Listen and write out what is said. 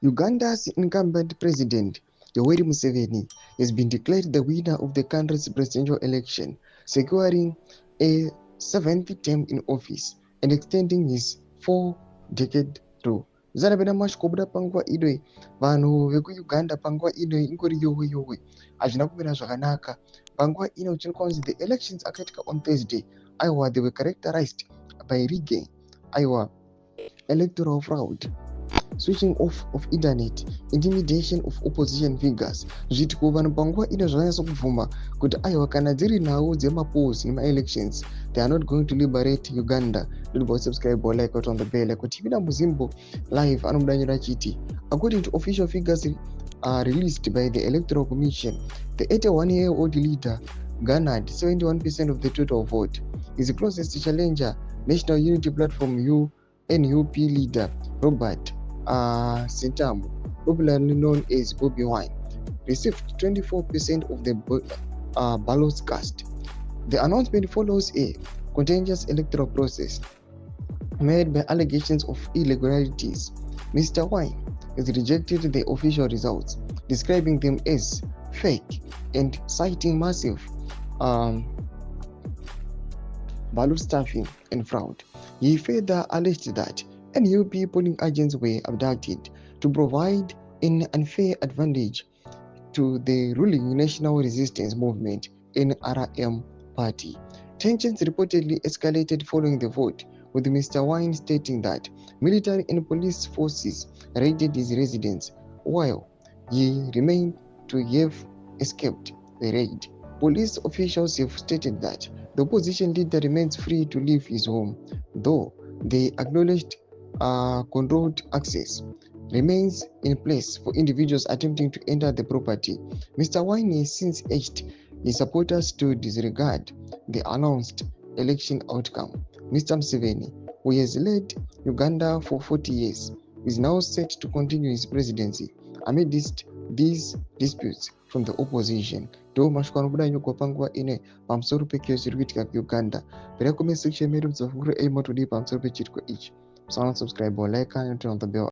Uganda's incumbent president, Yoweri Museveni, has been declared the winner of the country's presidential election, securing a 7th term in office and extending his 4-decade rule. Zarabena mashkobuda panguva idoi vanhu vekuuganda panguva idoi ingori yowe hazvina kumira zvakanaka. Panguva ino chinokwanzi the elections akaitika on Thursday, aiwa they were characterized by rigging, aiwa electoral fraud, switching off of internet, intimidation of opposition figures. Zvitiko vanhu panguva ino zvanyatso kubvuma kuti aiwa kana dziri nhau dzemapolls nema-elections, they are not going to liberate Uganda. Don't subscribe or like out on the bell. Kuti Ivina Muzimbo live anomudanyira chiti. According to official figures released by the Electoral Commission, the 81-year-old leader garnered 71% of the total vote. His closest challenger, National Unity Platform NUP leader Robert Sentamu, popularly known as Bobi Wine, received 24% of the ballots cast. The announcement follows a contentious electoral process made by allegations of irregularities. Mr. Wine has rejected the official results, describing them as fake and citing massive ballot stuffing and fraud. He further alleged that NUP polling agents were abducted to provide an unfair advantage to the ruling National Resistance Movement NRM party. Tensions reportedly escalated following the vote, with Mr. Wine stating that military and police forces raided his residence while he remained to have escaped the raid. Police officials have stated that the opposition leader remains free to leave his home, though they acknowledged controlled access remains in place for individuals attempting to enter the property. Mr. Wine has since urged his supporters to disregard the announced election outcome. Mr. Museveni, who has led Uganda for 40 years, is now set to continue his presidency amidst these disputes from the opposition. Do mashukano kuda nyuko panguva ine pamusoro pekeo zviri kuitika kuuganda. Bvira comment section medu mudzavhura aimotodi pamusoro pechitiko ichi. Subscribe or like and turn on the bell.